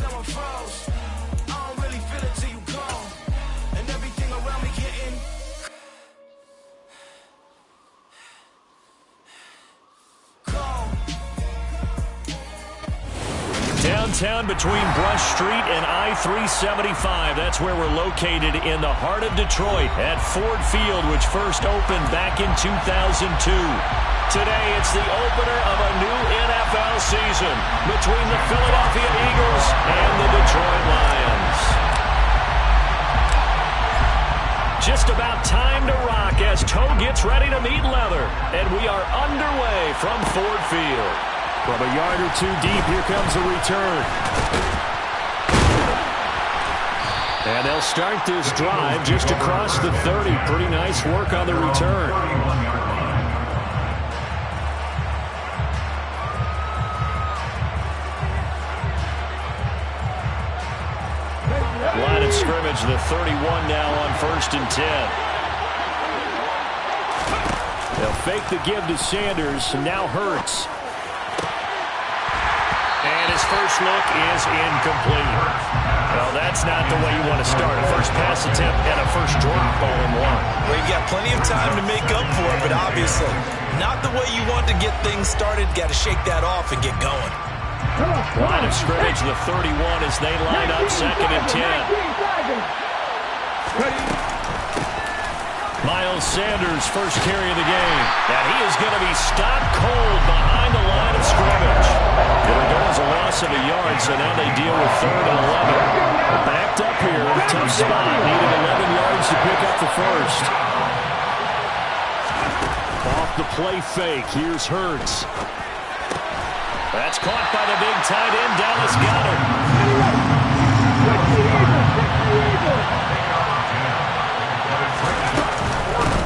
now I'm froze. I don't really feel it till you gone. And everything around me getting cold. Downtown between Brush Street and I-375. That's where we're located in the heart of Detroit at Ford Field, which first opened back in 2002. Today, it's the opener of a new NFL season between the Philadelphia Eagles and the Detroit Lions. Just about time to rock as toe gets ready to meet leather. And we are underway from Ford Field. From a yard or two deep, here comes the return. And they'll start this drive just across the 30. Pretty nice work on the return. Line of scrimmage, the 31 now on 1st and 10. They'll fake the give to Sanders, and now Hurts. And his first look is incomplete. Well, that's not the way you want to start. A first pass attempt and a first drop all in one. Well, you got plenty of time to make up for it, but obviously not the way you want to get things started. Got to shake that off and get going. Line of scrimmage, the 31 as they line up 2nd and 10. Miles Sanders, first carry of the game. And he is going to be stopped cold behind the line of scrimmage. There goes a loss of a yard, so now they deal with 3rd and 11. Backed up here, tough spot. Needed 11 yards to pick up the first. Off the play fake, here's Hurts. That's caught by the big tight end, Dallas Goedert.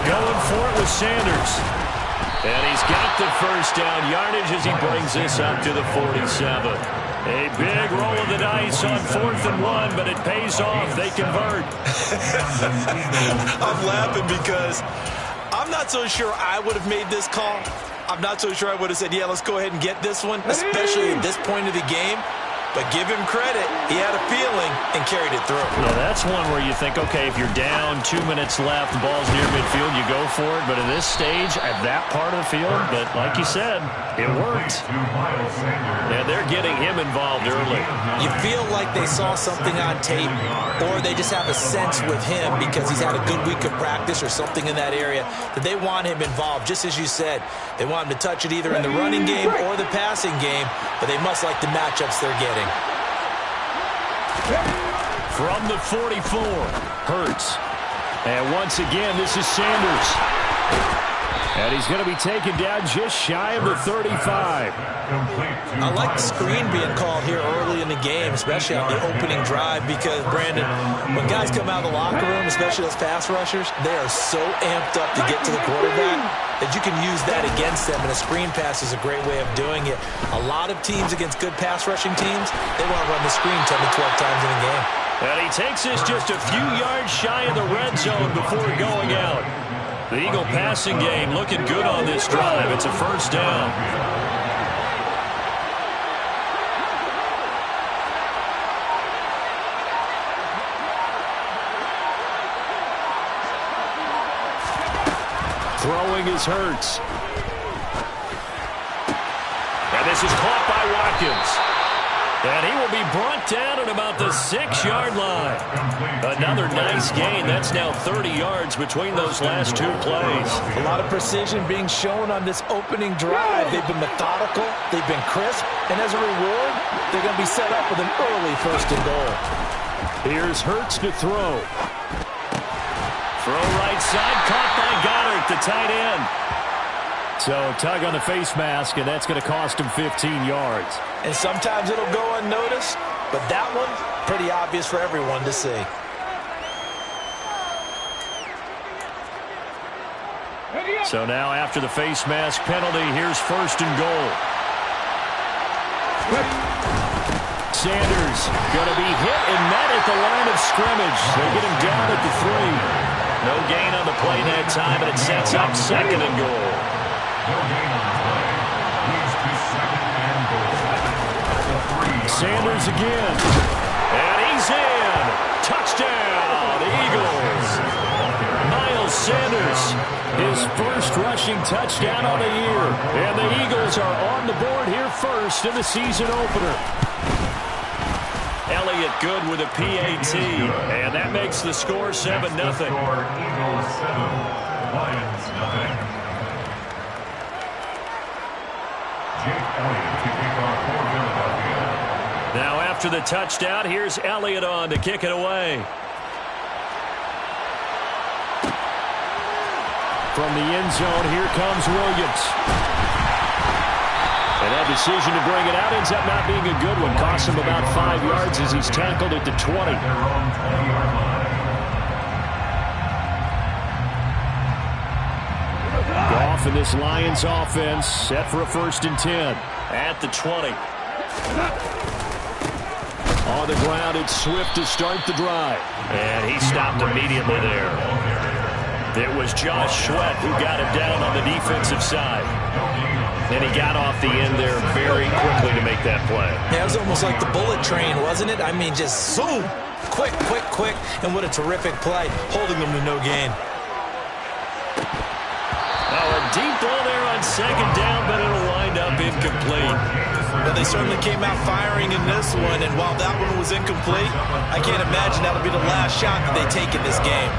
Going for it with Sanders. And he's got the first down yardage as he brings this up to the 47. A big roll of the dice on 4th and 1, but it pays off. They convert. I'm laughing because I'm not so sure I would have made this call. I'm not so sure I would have said, yeah, let's go ahead and get this one, especially at this point of the game. But give him credit. He had a feeling and carried it through. Yeah, that's one where you think, okay, if you're down, 2 minutes left, the ball's near midfield, you go for it. But at this stage, at that part of the field, but like you said, it worked. And they're getting him involved early. You feel like they saw something on tape, or they just have a sense with him because he's had a good week of practice or something in that area that they want him involved. Just as you said, they want him to touch it either in the running game or the passing game, but they must like the matchups they're getting. From the 44, Hurts. And once again, this is Sanders. And he's going to be taken down just shy of the 35. I like the screen being called here early in the game, especially on the opening drive, because, Brandon, when guys come out of the locker room, especially those pass rushers, they are so amped up to get to the quarterback that you can use that against them, and a screen pass is a great way of doing it. A lot of teams against good pass rushing teams, they want to run the screen 10 to 12 times in a game. And he takes this just a few yards shy of the red zone before going out. The Eagle passing game looking good on this drive. It's a first down. Throwing is Hurts. And this is caught by Watkins. And he will be brought down at about the 6-yard line. Another nice gain. That's now 30 yards between those last 2 plays. A lot of precision being shown on this opening drive. They've been methodical. They've been crisp. And as a reward, they're going to be set up with an early 1st and goal. Here's Hurts to throw. Throw right side, caught by Goddard, the tight end. So tug on the face mask, and that's going to cost him 15 yards. And sometimes it'll go unnoticed, but that one, pretty obvious for everyone to see. So now after the face mask penalty, here's 1st and goal. Sanders going to be hit and met at the line of scrimmage. They get him down at the 3. No gain on the play that time, and it sets up 2nd and goal. Sanders again. And he's in. Touchdown, Eagles. Miles Sanders, his first rushing touchdown on the year. And the Eagles are on the board here first in the season opener. Elliott good with a PAT. And that makes the score 7-0. Eagles 7, Lions nothing. Jake Elliott to kick off for Philadelphia. Now after the touchdown, here's Elliott on to kick it away. From the end zone, here comes Williams. And that decision to bring it out ends up not being a good one. Costs him about 5 yards as he's tackled at the 20. Their own 20-yard line. Goff and this Lions offense set for a 1st and 10 at the 20. On the ground, it's Swift to start the drive. And he stopped immediately there. It was Josh Sweat who got him down on the defensive side. And he got off the end there very quickly to make that play. Yeah, it was almost like the bullet train, wasn't it? I mean, just zoom. Quick, quick, quick. And what a terrific play, holding them to no gain. A deep ball there on 2nd down, but it'll wind up incomplete. Well, they certainly came out firing in this one, and while that one was incomplete, I can't imagine that'll be the last shot that they take in this game.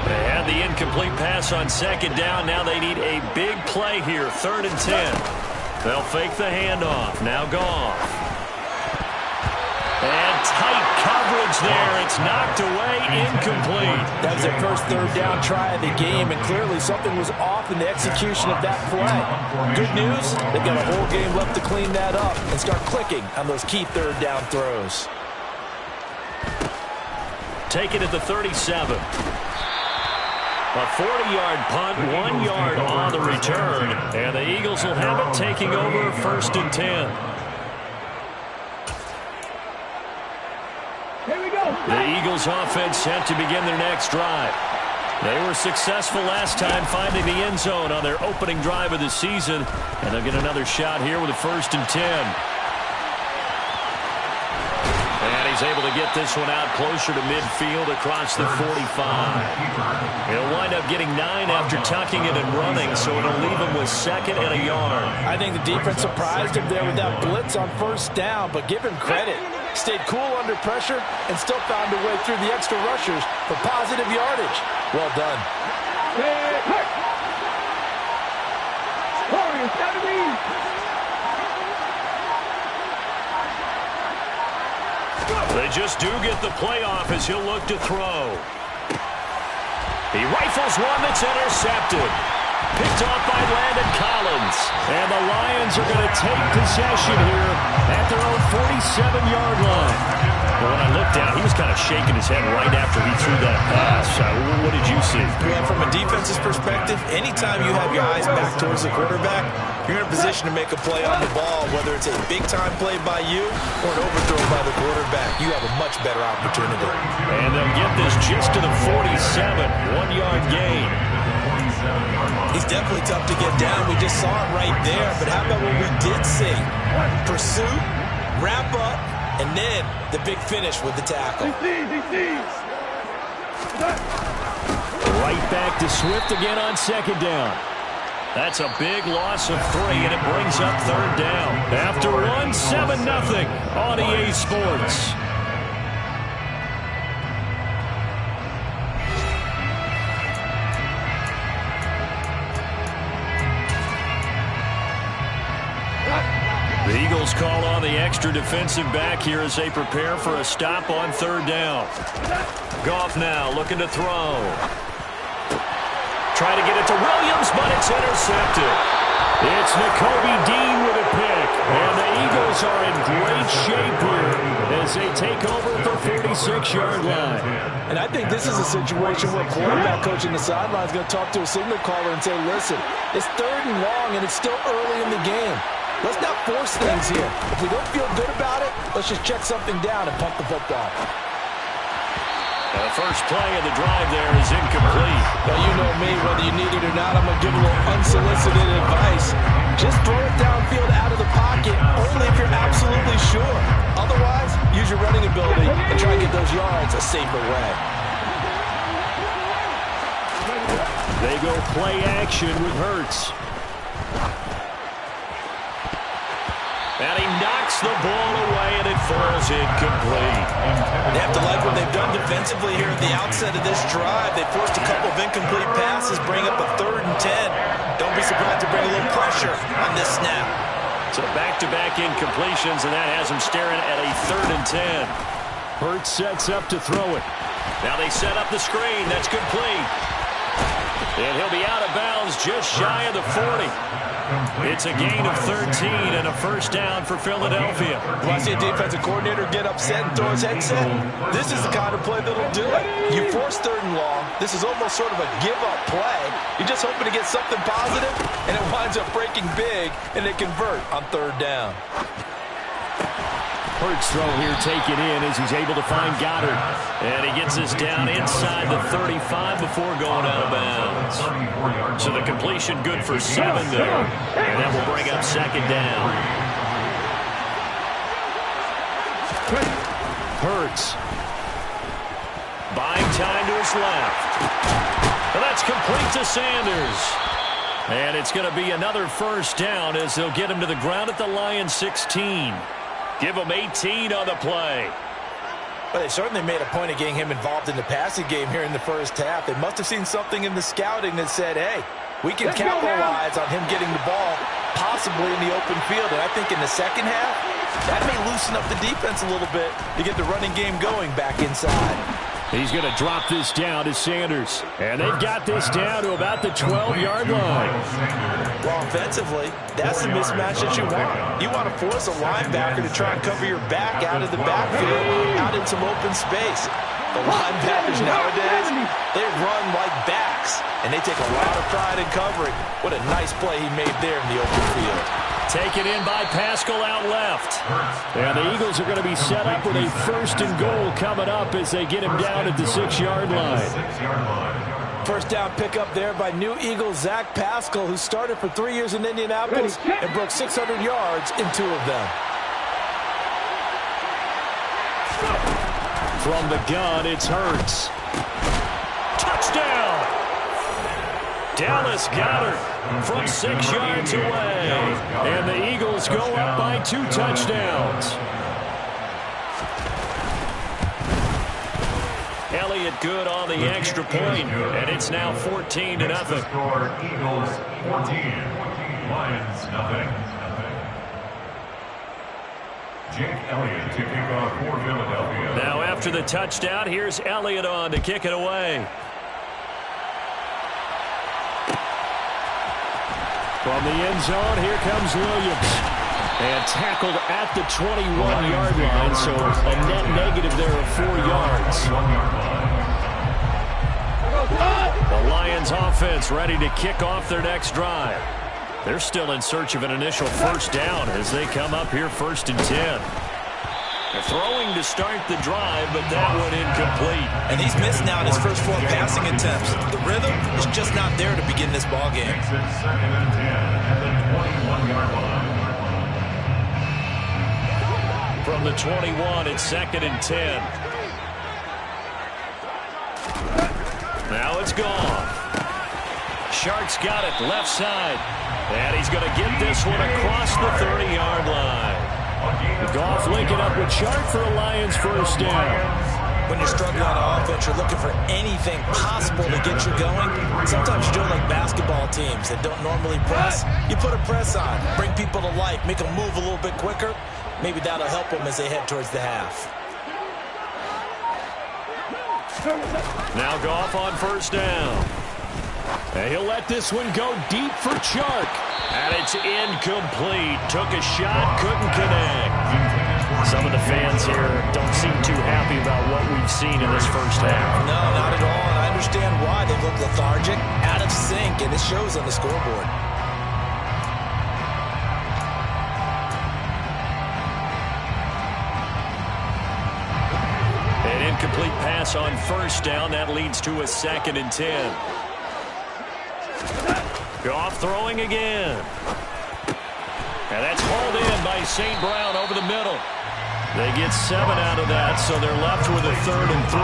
They had the incomplete pass on 2nd down. Now they need a big play here, 3rd and 10. They'll fake the handoff. Now Goff. And tight coverage there. It's knocked away, incomplete. That was their first 3rd down try of the game, and clearly something was off in the execution of that play. Good news, they've got a whole game left to clean that up and start clicking on those key 3rd down throws. Take it at the 37. A 40-yard punt, 1 yard on the return. And the Eagles will have it taking over 1st and 10. Here we go. The Eagles offense set to begin their next drive. They were successful last time finding the end zone on their opening drive of the season. And they'll get another shot here with a 1st and 10. And he's able to get this one out closer to midfield across the 45. He'll wind up getting 9 after tucking it and running, so it'll leave him with 2nd and a yard. I think the defense surprised him there with that blitz on 1st down, but give him credit. Stayed cool under pressure and still found a way through the extra rushers for positive yardage. Well done. They just do get the playoff as he'll look to throw. He rifles one that's intercepted. Picked off by Landon Collins. And the Lions are going to take possession here at their own 47-yard line. But when I looked down, he was kind of shaking his head right after he threw that pass. What did you see? Well, from a defense's perspective, anytime you have your eyes back towards the quarterback, you're in a position to make a play on the ball, whether it's a big-time play by you or an overthrow by the quarterback. You have a much better opportunity. And they'll get this just to the 47, 1-yard gain. He's definitely tough to get down. We just saw it right there. But how about what we did see? Pursuit, wrap up, and then the big finish with the tackle. Right back to Swift again on 2nd down. That's a big loss of 3, and it brings up 3rd down. After one, 7-0 on EA Sports. The Eagles call on the extra defensive back here as they prepare for a stop on 3rd down. Goff now looking to throw. Try to get it to Williams, but it's intercepted. It's Nakobe Dean with a pick. And the Eagles are in great shape here as they take over at the 46-yard line. And I think this is a situation where quarterback coach in the sideline is going to talk to a signal caller and say, listen, it's 3rd and long and it's still early in the game. Let's not force things here. If we don't feel good about it, let's just check something down and punt the football. The first play of the drive there is incomplete. Now, you know me, whether you need it or not, I'm going to give a little unsolicited advice. Just throw it downfield out of the pocket, only if you're absolutely sure. Otherwise, use your running ability and try and get those yards a safer way. They go play action with Hurts. And he knocks the ball away, and it falls incomplete. They have to like what they've done defensively here at the outset of this drive. They forced a couple of incomplete passes, bring up a 3rd and 10. Don't be surprised to bring a little pressure on this snap. So back-to-back incompletions, and that has him staring at a 3rd and 10. Hurts sets up to throw it. Now they set up the screen. That's complete. And he'll be out of bounds just shy of the 40. It's a gain of 13 and a first down for Philadelphia. When I see a defensive coordinator get upset and throw his headset, this is the kind of play that'll do it. You force 3rd and long. This is almost sort of a give-up play. You're just hoping to get something positive, and it winds up breaking big, and they convert on 3rd down. Hurts throw here taken in as he's able to find Goddard. And he gets this down inside the 35 before going out of bounds. So the completion good for 7 there. And that will bring up 2nd down. Hurts. Buying time to his left. And that's complete to Sanders. And it's going to be another first down as they'll get him to the ground at the Lions 16. Give him 18 on the play. But they certainly made a point of getting him involved in the passing game here in the first half. They must have seen something in the scouting that said, hey, we can capitalize on him getting the ball possibly in the open field. And I think in the second half, that may loosen up the defense a little bit to get the running game going back inside. He's going to drop this down to Sanders. And they've got this down to about the 12-yard line. Well, offensively, that's the mismatch that you want. You want to force a linebacker to try and cover your back out of the backfield, out in some open space. The linebackers nowadays, they run like backs, and they take a lot of pride in covering. What a nice play he made there in the open field. Taken in by Pascal out left. And the Eagles are going to be set up with a 1st and goal coming up as they get him down at the 6-yard line. First down pickup there by new Eagle Zach Pascal, who started for 3 years in Indianapolis and broke 600 yards in 2 of them. From the gun, it's Hurts. Touchdown! Dallas Goedert from 6 yards away. And the Eagles go up by 2 touchdowns. Elliott good on the extra point, and it's now 14-0. Eagles 14, Lions nothing. Jake Elliott to kick off for Philadelphia. Now after the touchdown, here's Elliott on to kick it away. From the end zone, here comes Williams. And tackled at the 21-yard line, so a net negative there of 4 yards. The Lions offense ready to kick off their next drive. They're still in search of an initial first down as they come up here 1st and 10. They're throwing to start the drive, but that one incomplete. And he's missed now in his first 4 passing attempts. The rhythm is just not there to begin this ball game. It's 2nd and 10 at the 21-yard line. From the 21, it's 2nd and 10. Now it's gone. Sharks got it left side. And he's going to get this one across the 30-yard line. Goff linking up with Shark for a Lions first down. When you're struggling on offense, you're looking for anything possible to get you going. Sometimes you do it like basketball teams that don't normally press. You put a press on, bring people to life, make them move a little bit quicker. Maybe that'll help them as they head towards the half. Now Goff on first down. And he'll let this one go deep for Chark. And it's incomplete. Took a shot, couldn't connect. Some of the fans here don't seem too happy about what we've seen in this first half. No, not at all. And I understand why. They look lethargic, out of sync, and it shows on the scoreboard. An incomplete pass on first down. That leads to a 2nd and 10. Goff throwing again. And that's hauled in by St. Brown over the middle. They get 7 out of that, so they're left with a 3rd and 3.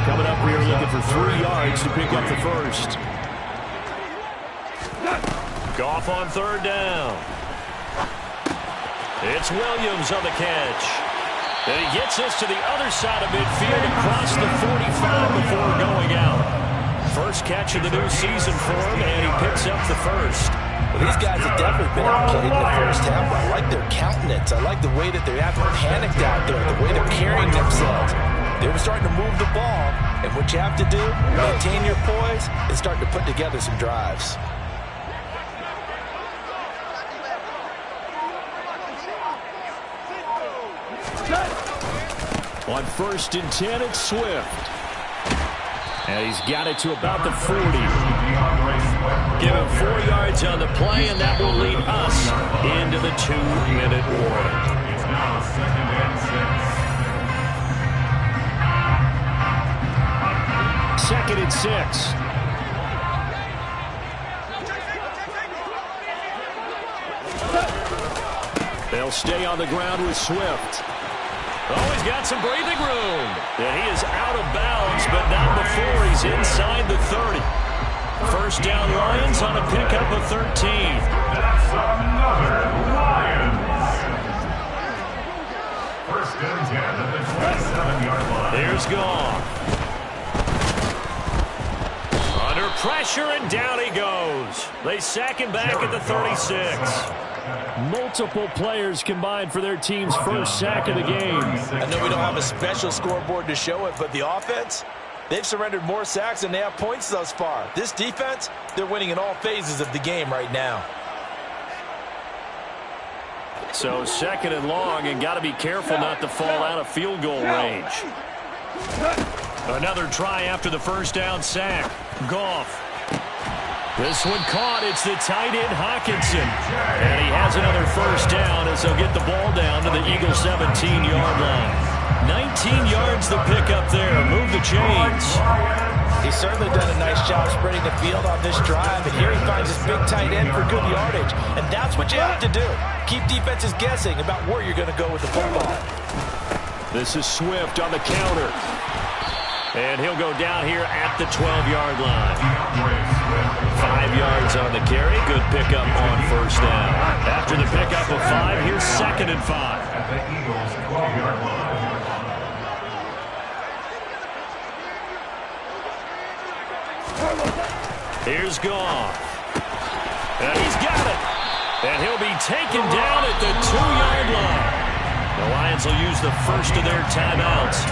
Coming up here looking for 3 yards to pick up the first. Goff on 3rd down. It's Williams on the catch. And he gets us to the other side of midfield across the 45 before going out. First catch of the new season for him, and he picks up the first. Well, these guys have definitely been outplayed in the first half. I like their countenance. I like the way that they're acting panicked out there, the way they're carrying themselves. They were starting to move the ball, and what you have to do, maintain your poise, and start to put together some drives. On 1st and 10, it's Swift. And he's got it to about the 40. Give him 4 yards on the play, and that will lead us into the 2-minute warning. It's now 2nd and 6. 2nd and 6. They'll stay on the ground with Swift. Oh, he's got some breathing room. And he is out of bounds, but not before he's inside the 30. First down Lions on a pickup of 13. That's another Lions. 1st and 10 at the 27-yard line. Here's Goff. Under pressure, and down he goes. They sack him back at the 36. Multiple players combined for their team's first sack of the game. I know we don't have a special scoreboard to show it, but the offense, they've surrendered more sacks than they have points thus far. This defense, they're winning in all phases of the game right now. So 2nd and long, and got to be careful not to fall out of field goal range. Another try after the first down sack. Goff. This one caught. It's the tight end Hockenson. And he has another first down as they'll get the ball down to the Eagles' 17-yard line. 19 yards the pickup there. Move the chains. He's certainly done a nice job spreading the field on this drive, and here he finds his big tight end for good yardage. And that's what you have to do. Keep defenses guessing about where you're going to go with the football. This is Swift on the counter. And he'll go down here at the 12-yard line. 5 yards on the carry. Good pickup on first down. After the pickup of 5, here's 2nd and 5. At the Eagles' 12-yard line. Here's Goff. And he's got it. And he'll be taken down at the 2-yard line. The Lions will use the first of their timeouts,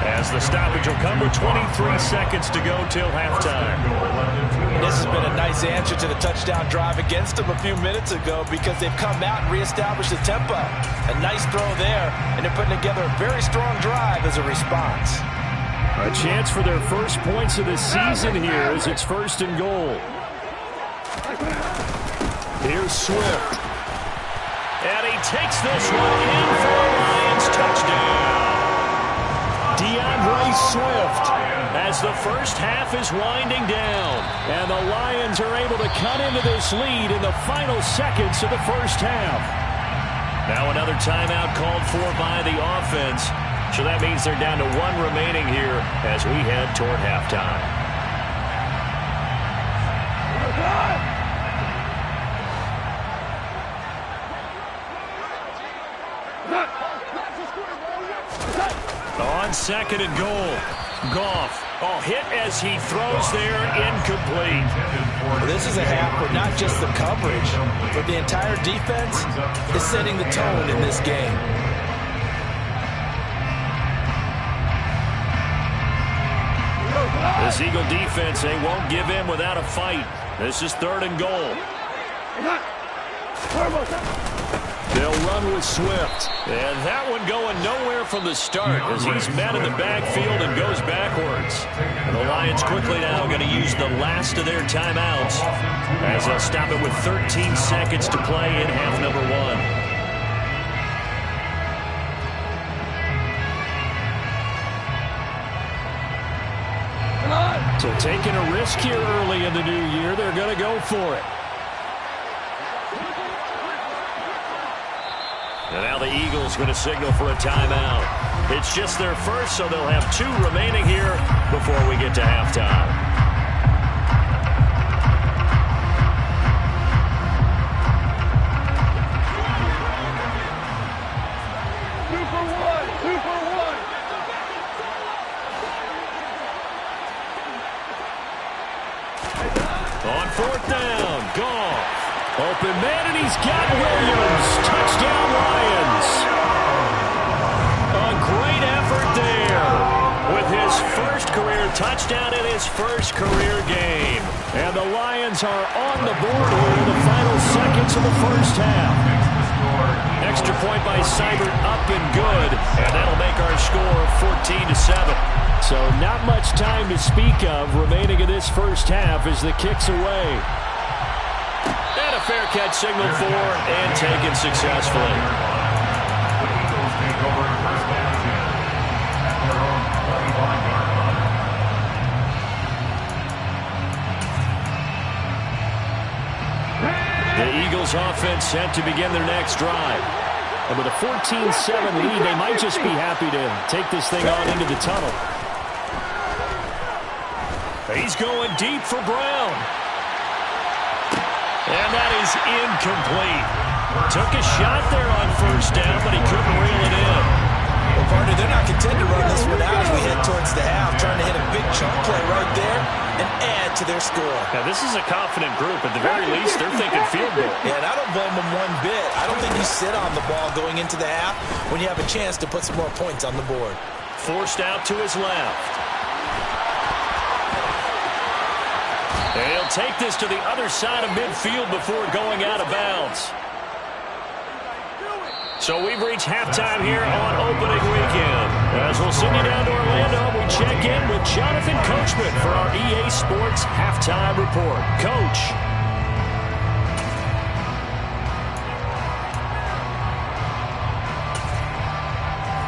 as the stoppage will come with 23 seconds to go till halftime. This has been a nice answer to the touchdown drive against them a few minutes ago, because they've come out and reestablished the tempo. A nice throw there, and they're putting together a very strong drive as a response. A chance for their first points of the season here as it's 1st and goal. Here's Swift. And he takes this one in for a Lions touchdown. DeAndre Swift, as the first half is winding down. and the Lions are able to cut into this lead in the final seconds of the first half. Now another timeout called for by the offense. So that means they're down to 1 remaining here as we head toward halftime. On 2nd and goal, Goff. Oh, hit as he throws there, incomplete. Well, this is a half where not just the coverage, but the entire defense is setting the tone in this game. This Eagle defense, they won't give in without a fight. This is 3rd and goal. They'll run with Swift. And that one going nowhere from the start as he's met in the backfield and goes backwards. And the Lions quickly now going to use the last of their timeouts as they'll stop it with 13 seconds to play in half number 1. So taking a risk here early in the new year, they're going to go for it. And now the Eagles going to signal for a timeout. It's just their first, so they'll have 2 remaining here before we get to halftime. On 4th down, Goff. Open man, and he's got Williams. Touchdown, Lions. A great effort there with his first career touchdown in his first career game. And the Lions are on the board here in the final seconds of the first half. Extra point by Seibert, up and good. And that'll make our score 14-7. So not much time to speak of remaining in this first half as the kick's away. And a fair catch signaled for and taken successfully. The Eagles take over first down 10 at their own 25-yard line. The Eagles offense set to begin their next drive. And with a 14-7 lead, they might just be happy to take this thing on into the tunnel. He's going deep for Brown. And that is incomplete. Took a shot there on first down, but he couldn't reel it in. Well, partner, they're not content to run this one out as we head towards the half, trying to hit a big chunk play right there and add to their score. Now, this is a confident group. At the very least, they're thinking field goal. Yeah, and I don't blame them one bit. I don't think you sit on the ball going into the half when you have a chance to put some more points on the board. Forced out to his left. And he'll take this to the other side of midfield before going out of bounds. So we've reached halftime here on opening weekend. As we'll send you down to Orlando, we check in with Jonathan Coachman for our EA Sports Halftime Report. Coach.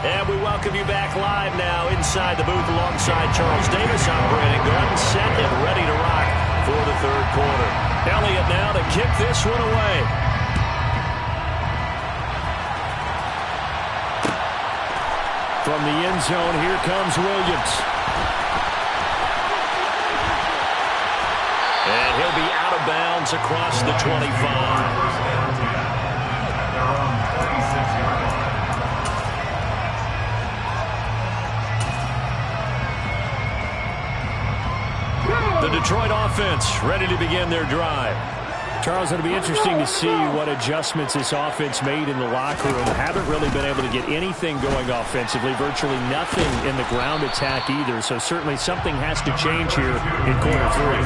And we welcome you back live now inside the booth alongside Charles Davis. I'm Brandon Garden, set and ready to rock for the third quarter. Elliott now to kick this one away. From the end zone, here comes Williams. And he'll be out of bounds across the 25. The Detroit offense ready to begin their drive. Charles, it'll be interesting to see what adjustments this offense made in the locker room. Haven't really been able to get anything going offensively, virtually nothing in the ground attack either. So certainly something has to change here in quarter 3.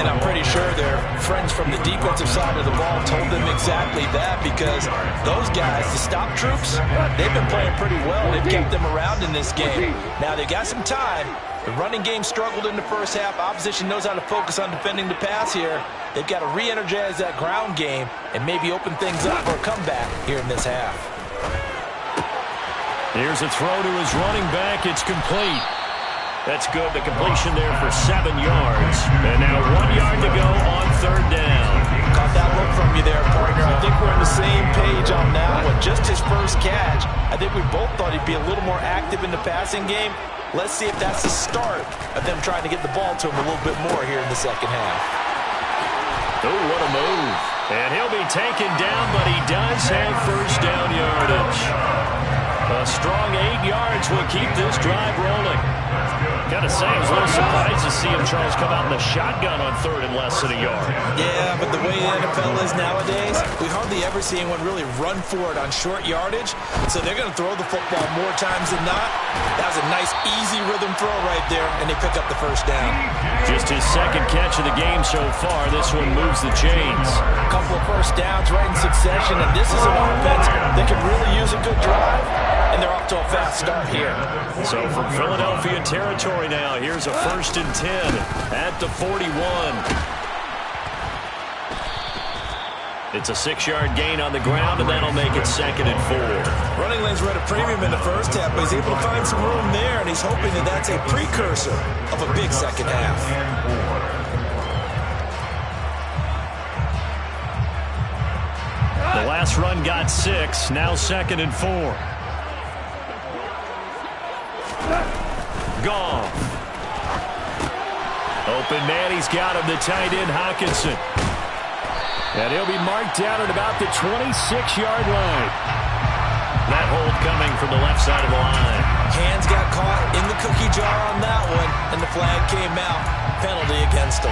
And I'm pretty sure their friends from the defensive side of the ball told them exactly that, because those guys, the stop troops, they've been playing pretty well. They've kept them around in this game. Now they've got some time. The running game struggled in the first half. Opposition knows how to focus on defending the pass here. They've got to re-energize that ground game and maybe open things up for a comeback here in this half. Here's a throw to his running back. It's complete. That's good. The completion there for 7 yards. And now 1 yard to go on third down. Caught that look from you there, partner. I think we're on the same page on that one. Just his first catch. I think we both thought he'd be a little more active in the passing game. Let's see if that's the start of them trying to get the ball to him a little bit more here in the second half. Oh, what a move. And he'll be taken down, but he does have first down yardage. A strong 8 yards will keep this drive rolling. Got to say, I was a little surprised to see him, Charles, come out in the shotgun on third and less than a yard. Yeah, but the way the NFL is nowadays, we hardly ever see anyone really run for it on short yardage. So they're going to throw the football more times than not. That was a nice, easy rhythm throw right there, and they pick up the first down. Just his second catch of the game so far. This one moves the chains. A couple of first downs right in succession, and this is an offense that can really use a good drive. And they're off to a fast start here. So from Philadelphia territory now, here's a 1st and 10 at the 41. It's a 6-yard gain on the ground, and that'll make it 2nd and 4. Running Lanes were at a premium in the first half, but he's able to find some room there, and he's hoping that that's a precursor of a big second half. The last run got 6, now 2nd and 4. Goff. Open man, he's got him, the tight end Hockenson. And he'll be marked down at about the 26-yard line. That hold coming from the left side of the line. Hands got caught in the cookie jar on that one, and the flag came out. Penalty against him.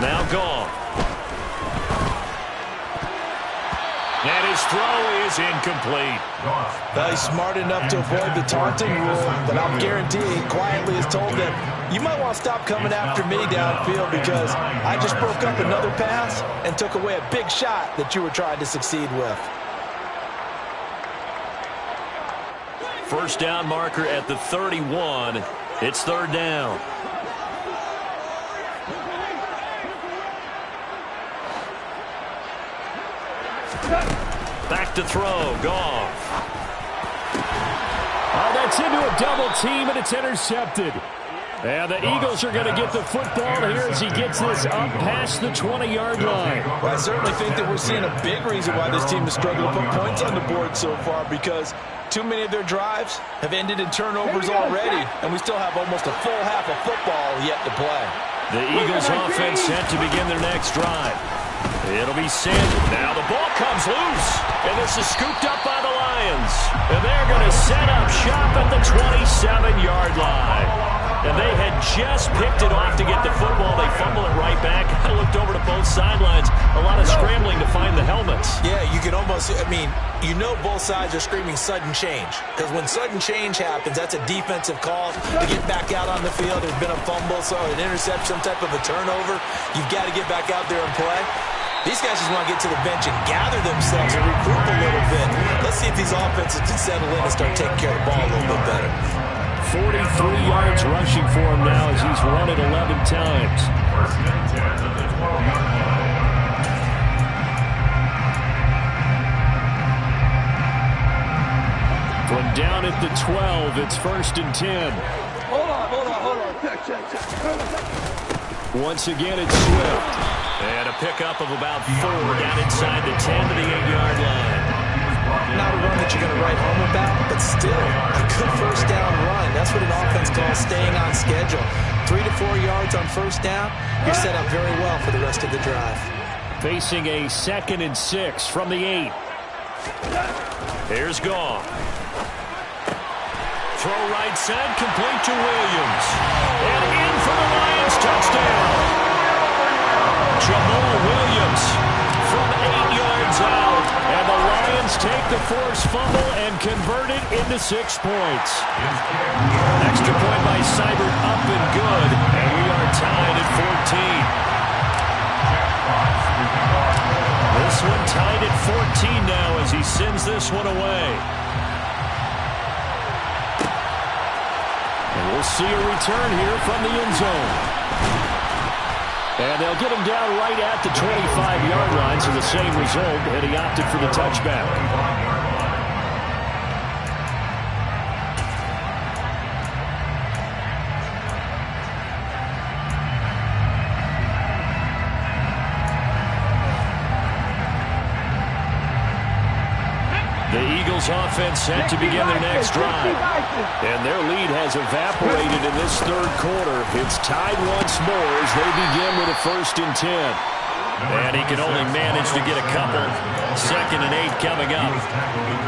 Now Goff. And his throw is incomplete. Well, he's smart enough to avoid the taunting rule, but I'll guarantee he quietly has told them, you might want to stop coming after me downfield because I just broke up another pass and took away a big shot that you were trying to succeed with. First down marker at the 31. It's 3rd down. Back to throw, Goff. Oh, that's into a double team, and it's intercepted. And the Eagles are going to get the football here as he gets this up past the 20-yard line. Well, I certainly think that we're seeing a big reason why this team has struggled to put points on the board so far, because too many of their drives have ended in turnovers already, and we still have almost a full half of football yet to play. The Eagles offense set to begin their next drive. It'll be Sanders. Now the ball comes loose, and this is scooped up by the Lions. And they're going to set up shop at the 27-yard line. And they had just picked it off to get the football. They fumble it right back. I looked over to both sidelines. A lot of scrambling to find the helmets. Yeah, you can almost, I mean, you know both sides are screaming sudden change. Because when sudden change happens, that's a defensive call to get back out on the field. There's been a fumble, so an interception, some type of a turnover. You've got to get back out there and play. These guys just want to get to the bench and gather themselves and regroup a little bit. Let's see if these offenses can settle in and start taking care of the ball a little bit better. 43 yards rushing for him now as he's run it 11 times. First and 10 at the 12-yard line. From down at the 12, it's 1st and 10. Hold on. Check. Once again, it's Swift. And a pickup of about 4 down inside the 10 to the 8-yard line. Not a run that you're going to write home about, but still a good first down run. That's what an offense calls staying on schedule. 3 to 4 yards on first down, you're set up very well for the rest of the drive. Facing a 2nd and 6 from the 8. Here's Goff. Throw right side, complete to Williams. And in for the Lions touchdown. Jamal Williams from 8 yards out. And the Lions take the forced fumble and convert it into 6 points. Extra point by Seibert up and good. And we are tied at 14. This one tied at 14 now as he sends this one away. And we'll see a return here from the end zone. And they'll get him down right at the 25-yard line, so the same result, and he opted for the touchback. The Eagles offense set to begin their next drive. And their lead has evaporated in this 3rd quarter. It's tied once more as they begin with a 1st and 10. And he can only manage to get a couple. 2nd and 8 coming up.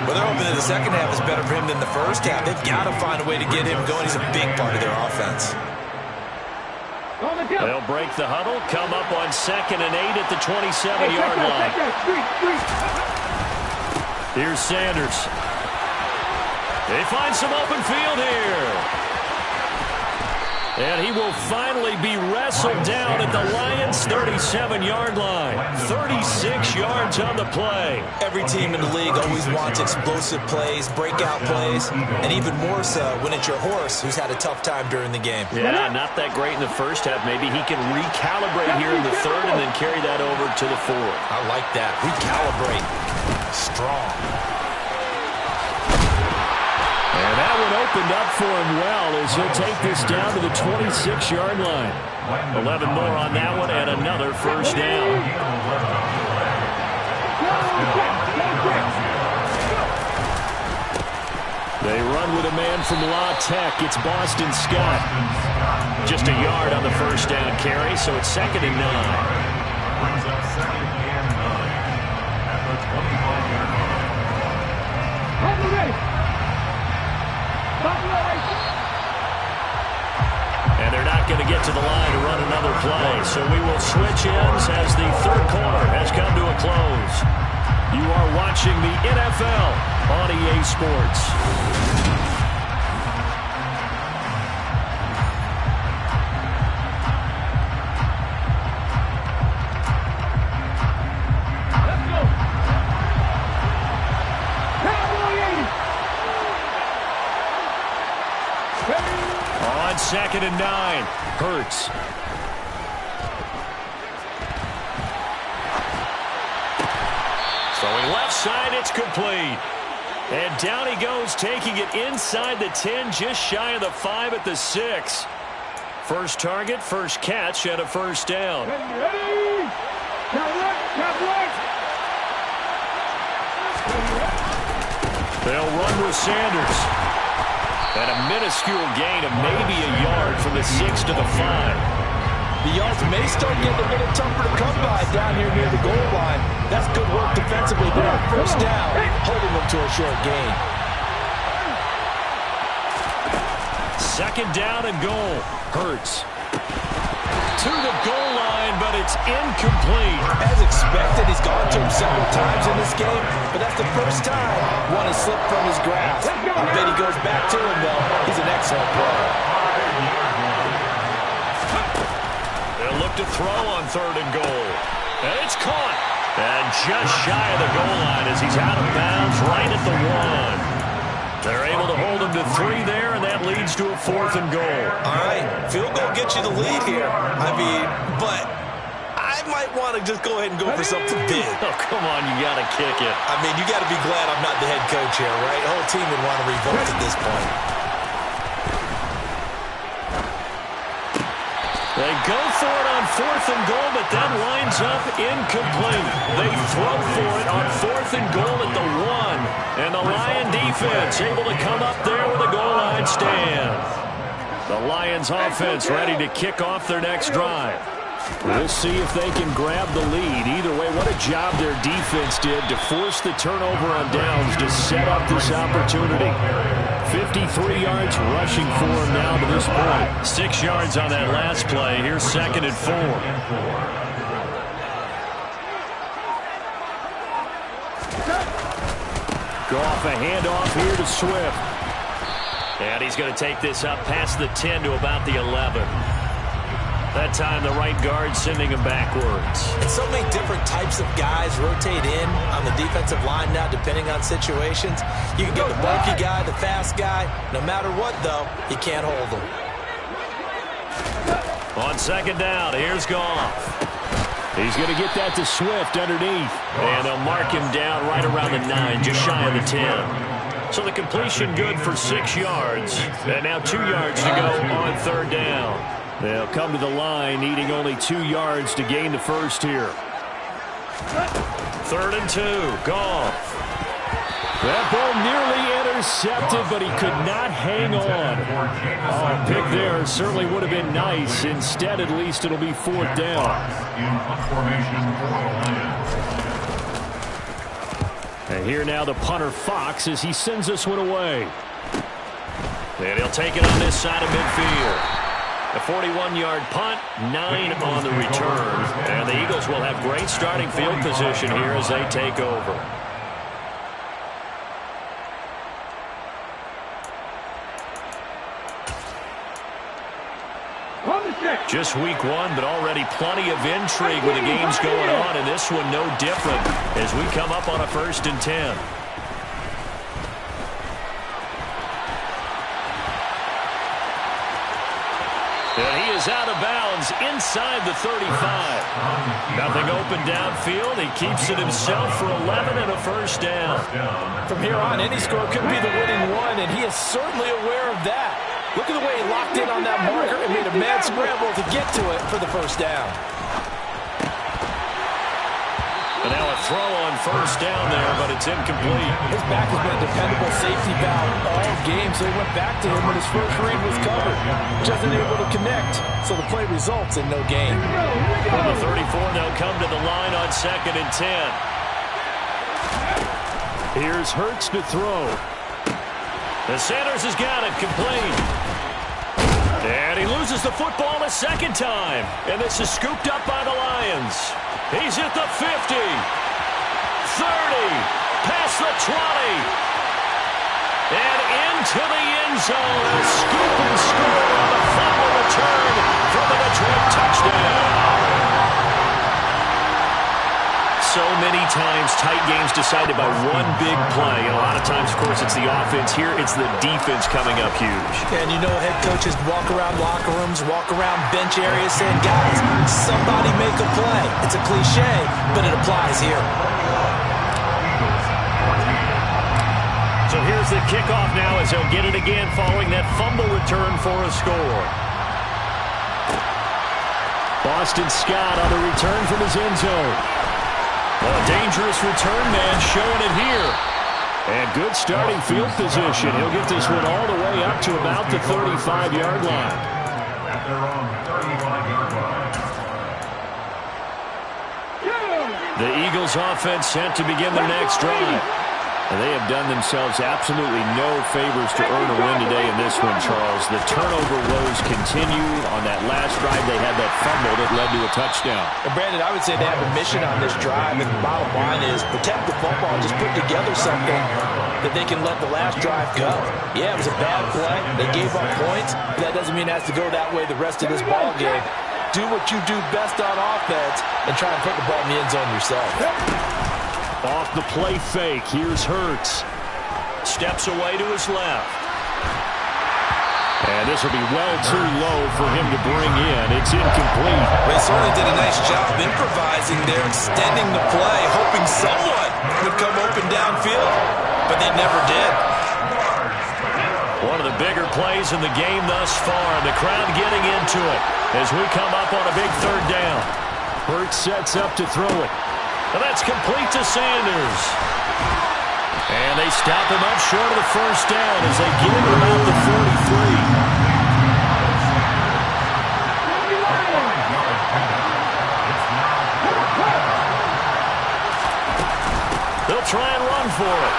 Well, they're hoping that the second half is better for him than the first half. They've got to find a way to get him going. He's a big part of their offense. They'll break the huddle, come up on 2nd and 8 at the 27-yard line. Here's Sanders. They find some open field here. And he will finally be wrestled down at the Lions' 37-yard line. 36 yards on the play. Every team in the league always wants explosive plays, breakout plays, and even more so when it's your horse who's had a tough time during the game. Yeah, not that great in the first half. Maybe he can recalibrate here in the third and then carry that over to the fourth. I like that. Recalibrate. Strong. And that one opened up for him well as he'll take this down to the 26-yard line. 11 more on that one and another first down. They run with a man from La Tech. It's Boston Scott. Just a yard on the first down carry, so it's 2nd and 9. Brings up 2nd and 9 at the 25-yard line. And they're not going to get to the line to run another play. So we will switch ends as the third quarter has come to a close. You are watching the NFL on EA Sports. On 2nd and 9, Hurts. Throwing left side, it's complete. And down he goes, taking it inside the 10, just shy of the 5 at the 6. First target, first catch, and a first down. They'll run with Sanders. And a minuscule gain of maybe a yard from the 6 to the 5. The yards may start getting a little tougher to come by down here near the goal line. That's good work defensively there. First down, holding them to a short gain. 2nd down and goal. Hurts. To the goal line, but it's incomplete. As expected, he's gone to him several times in this game, but that's the first time one has slipped from his grasp. I bet he goes back to him, though. He's an excellent player. They'll look to throw on 3rd and goal. And it's caught. And just shy of the goal line as he's out of bounds right at the 1. They're able to hold him to 3 there, and that leads to a 4th and goal. All right, field goal gets you the lead here. I mean, but I might want to just go ahead and go for something big. Oh, come on, you got to kick it. I mean, you got to be glad I'm not the head coach here, right? The whole team would want to revolt at this point. They go for it on 4th and goal, but that winds up incomplete. They throw for it on 4th and goal at the 1. And the Lion defense able to come up there with a goal line stand. The Lions offense ready to kick off their next drive. We'll see if they can grab the lead. Either way, what a job their defense did to force the turnover on downs to set up this opportunity. 53 yards rushing for him now to this point. 6 yards on that last play. Here's 2nd and 4. Goff a handoff here to Swift. And he's going to take this up past the 10 to about the 11. That time the right guard sending him backwards. And so many different types of guys rotate in on the defensive line now depending on situations. You can get the bulky guy, the fast guy. No matter what, though, you can't hold them. On 2nd down, here's Goff. He's going to get that to Swift underneath. And they'll mark him down right around the 9, just shy of the 10. So the completion good for 6 yards. And now 2 yards to go on 3rd down. They'll come to the line, needing only 2 yards to gain the first here. 3rd and 2, Goff. That ball nearly intercepted, but he could not hang on. Oh, pick there certainly would have been nice. Instead, at least, it'll be 4th down. And here now the punter Fox as he sends this one away. And he'll take it on this side of midfield. A 41-yard punt, 9 on the return. And the Eagles will have great starting field position here as they take over. Just week one, but already plenty of intrigue with the games going on, and this one no different as we come up on a 1st and 10. And he is out of bounds inside the 35. Nothing open downfield. He keeps it himself for 11 and a 1st down. From here on, any score could be the winning one, and he is certainly aware of that. Look at the way he locked in on that marker and made a mad scramble to get to it for the 1st down. And now a throw on 1st down there, but it's incomplete. His back has been a dependable safety valve all game, so he went back to him when his first read was covered. Just unable to connect, so the play results in no gain. From the 34, they'll come to the line on 2nd and 10. Here's Hurts to throw. The Sanders has got it complete. And he loses the football a 2nd time. And this is scooped up by the Lions. He's at the 50. 30. Past the 20. And into the end zone. A scoop and score on the fumble return for the Detroit touchdown. So many times tight games decided by one big play. And a lot of times, of course, it's the offense. Here, it's the defense coming up huge. And you know head coaches walk around locker rooms, walk around bench areas saying, guys, somebody make a play. It's a cliche, but it applies here. So here's the kickoff now as they'll get it again following that fumble return for a score. Boston Scott on the return from his end zone. Well, a dangerous return man showing it here. And good starting field position. He'll get this one all the way up to about the 35-yard line. At their own 35-yard line. The Eagles offense set to begin their next drive. They have done themselves absolutely no favors to earn a win today in this one, Charles. The turnover woes continue. On that last drive, they had that fumble that led to a touchdown. And Brandon, I would say they have a mission on this drive, and the bottom line is protect the football and just put together something that they can let the last drive go. Yeah, it was a bad play. They gave up points, but that doesn't mean it has to go that way the rest of this ball game. Do what you do best on offense and try and put the ball in the end zone yourself. Off the play fake, here's Hurts. Steps away to his left. And this will be well too low for him to bring in. It's incomplete. They certainly did a nice job improvising there, extending the play, hoping someone would come open downfield, but they never did. One of the bigger plays in the game thus far. The crowd getting into it as we come up on a big 3rd down. Hurts sets up to throw it. And that's complete to Sanders. And they stop him up short of the 1st down as they get him about the 43. They'll try and run for it.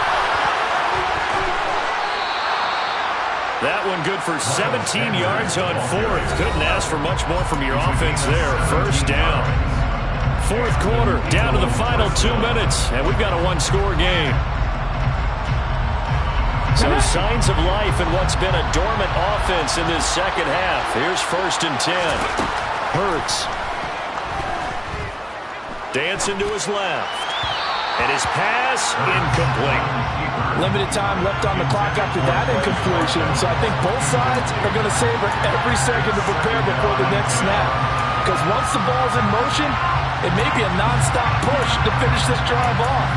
That one good for 17 yards on 4th. Couldn't ask for much more from your offense there. 1st down. 4th quarter, down to the final 2 minutes, and we've got a 1-score game. So signs of life in what's been a dormant offense in this 2nd half. Here's 1st and 10. Hurts. Dancing to his left. And his pass, incomplete. Limited time left on the clock after that incompletion, so I think both sides are going to savor every second to prepare before the next snap. Because once the ball's in motion, it may be a non-stop push to finish this drive off.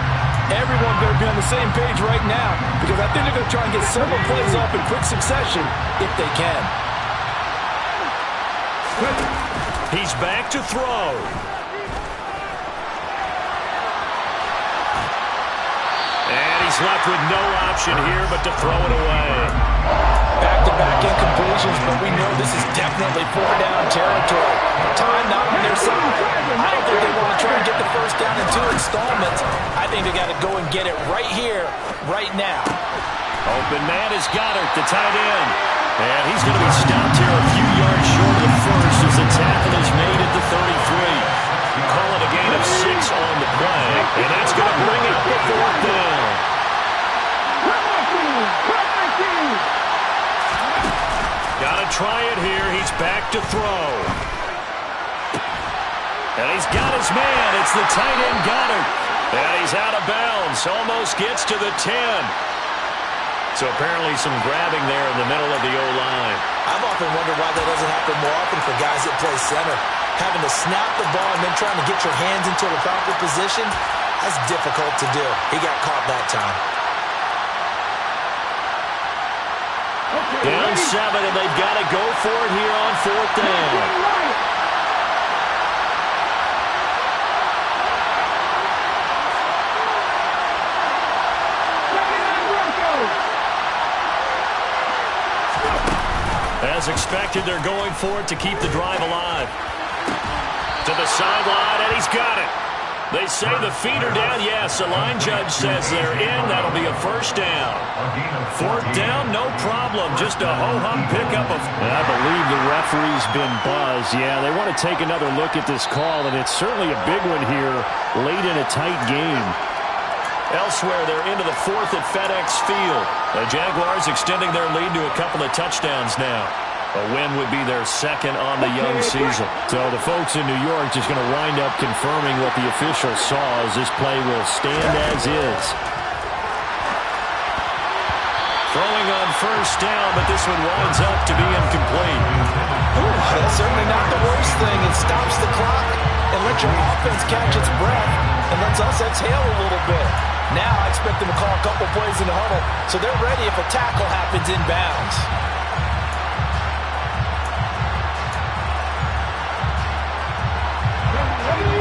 Everyone better be on the same page right now because I think they're going to try and get several plays off in quick succession if they can. He's back to throw. And he's left with no option here but to throw it away. Back-to-back incompletions, but we know this is definitely 4-down territory. Time not on their side. I don't think they want to try and get the 1st down in 2 installments. I think they got to go and get it right here, right now. Open man is Goddard, the tight end. And he's going to be stopped here a few yards short of the 1st as the tackle is made at the 33. You call it a gain of 6 on the play, and that's going to bring up the 4th down. Got to try it here. He's back to throw. And he's got his man. It's the tight end Goddard. And he's out of bounds. Almost gets to the 10. So apparently some grabbing there in the middle of the O-line. I've often wondered why that doesn't happen more often for guys that play center. Having to snap the ball and then trying to get your hands into the proper position, that's difficult to do. He got caught that time. Down 7, and they've got to go for it here on 4th down. As expected, they're going for it to keep the drive alive. To the sideline, and he's got it. They say the feet are down. Yes, the line judge says they're in. That'll be a first down. 4th down, no problem. Just a ho-hum pickup of... I believe the referee's been buzzed. Yeah, they want to take another look at this call, and it's certainly a big one here late in a tight game. Elsewhere, they're into the 4th at FedEx Field. The Jaguars extending their lead to a couple of touchdowns now. A win would be their 2nd on the young season. So the folks in New York just going to wind up confirming what the official saw as this play will stand as is. Throwing on 1st down, but this one winds up to be incomplete. That's certainly not the worst thing. It stops the clock and lets your offense catch its breath and lets us exhale a little bit. Now I expect them to call a couple plays in the huddle so they're ready if a tackle happens inbounds.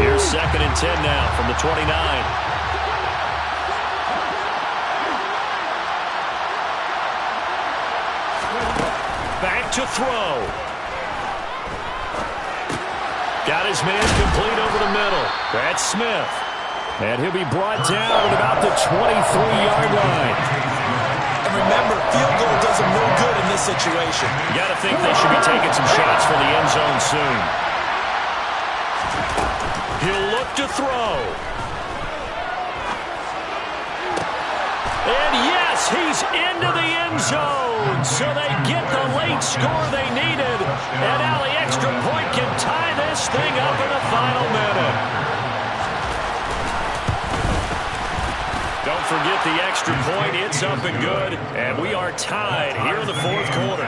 Here's 2nd and 10 now from the 29. Back to throw. Got his man complete over the middle. That's Smith. And he'll be brought down at about the 23-yard line. And remember, field goal does them no good in this situation. You got to think they should be taking some shots for the end zone soon. He'll look to throw. And yes, he's into the end zone. So they get the late score they needed. And now the extra point can tie this thing up in the final minute. Don't forget the extra point. It's up and good. And we are tied here in the 4th quarter.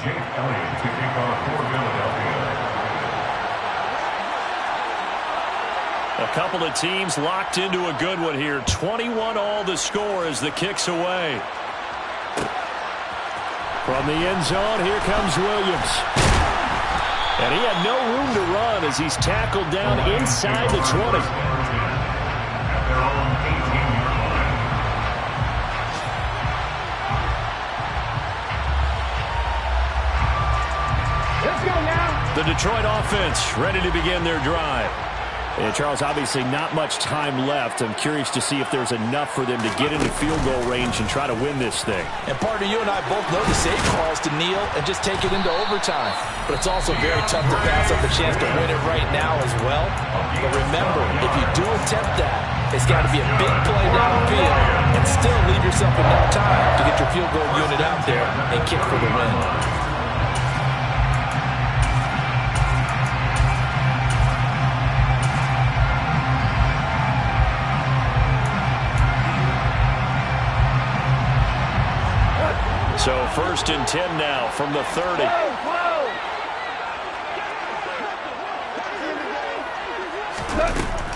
Jake Elliott to kick off for Philadelphia. A couple of teams locked into a good one here. 21 all the score as the kick's away. From the end zone, here comes Williams. And he had no room to run as he's tackled down inside the 20. At their own 18-yard line. Let's go now. The Detroit offense ready to begin their drive. And Charles, obviously not much time left. I'm curious to see if there's enough for them to get into field goal range and try to win this thing. And partner, you and I both know the safe call is to kneel and just take it into overtime. But it's also very tough to pass up the chance to win it right now as well. But remember, if you do attempt that, it's got to be a big play downfield and still leave yourself enough time to get your field goal unit out there and kick for the win. So 1st and 10 now from the 30.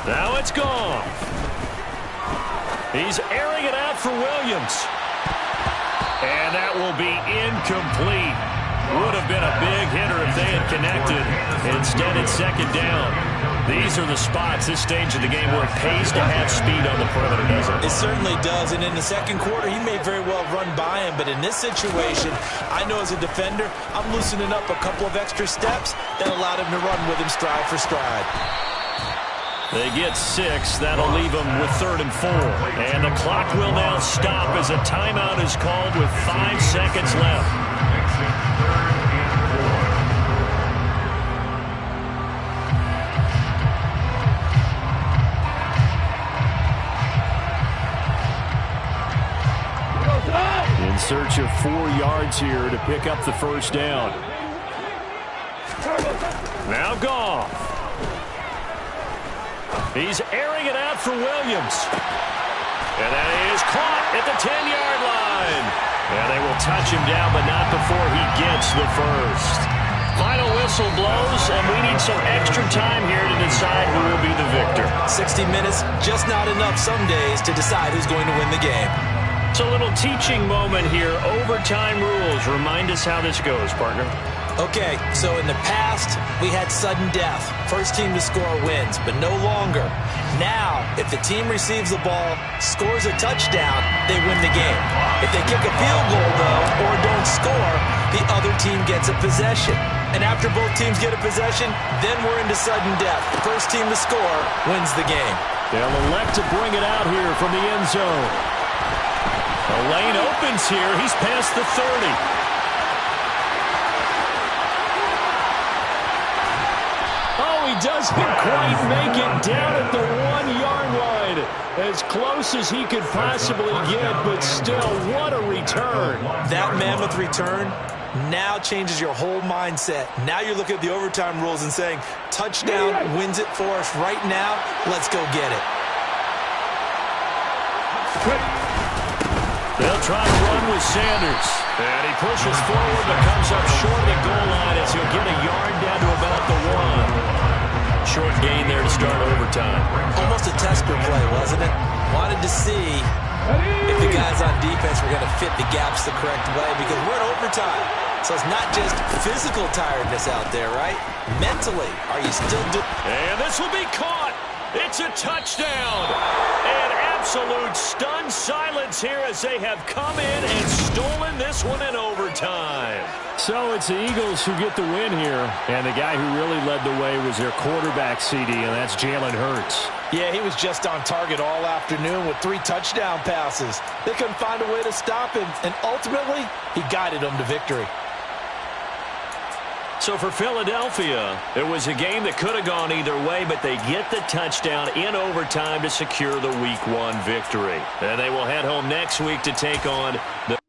Now it's gone. He's airing it out for Williams. And that will be incomplete. Would have been a big hitter if they had connected. Instead, it's 2nd down. These are the spots, this stage of the game, where it pays to have speed on the perimeter, doesn't it? It certainly does, and in the 2nd quarter, he may very well run by him, but in this situation, I know as a defender, I'm loosening up a couple of extra steps that allowed him to run with him stride for stride. They get 6. That'll leave them with 3rd and 4. And the clock will now stop as a timeout is called with 5 seconds left. In search of 4 yards here to pick up the 1st down. Now Goff. He's airing it out for Williams. And that is caught at the 10-yard line. And they will touch him down, but not before he gets the first. Final whistle blows, and we need some extra time here to decide who will be the victor. 60 minutes, just not enough some days to decide who's going to win the game. It's a little teaching moment here. Overtime rules. Remind us how this goes, partner. Okay, so in the past, we had sudden death. First team to score wins, but no longer. Now, if the team receives the ball, scores a touchdown, they win the game. If they kick a field goal, though, or don't score, the other team gets a possession. And after both teams get a possession, then we're into sudden death. First team to score wins the game. They'll elect to bring it out here from the end zone. The lane opens here. He's past the 30. He doesn't quite make it down at the 1-yard line. As close as he could possibly get, but still, what a return. That mammoth return now changes your whole mindset. Now you're looking at the overtime rules and saying, touchdown wins it for us right now. Let's go get it. They'll try to run with Sanders. And he pushes forward but comes up short of the goal line as he'll get a yard down to about the 1. Short gain there to start overtime. Almost a Tesker play, wasn't it? Wanted to see if the guys on defense were going to fit the gaps the correct way because we're in overtime. So it's not just physical tiredness out there, right? Mentally, are you still doing... And this will be caught. It's a touchdown. And absolute stunned silence here as they have come in and stolen this one in overtime. So it's the Eagles who get the win here. And the guy who really led the way was their quarterback, CD, and that's Jalen Hurts. Yeah, he was just on target all afternoon with 3 touchdown passes. They couldn't find a way to stop him, and ultimately, he guided them to victory. So for Philadelphia, it was a game that could have gone either way, but they get the touchdown in overtime to secure the Week 1 victory. And they will head home next week to take on the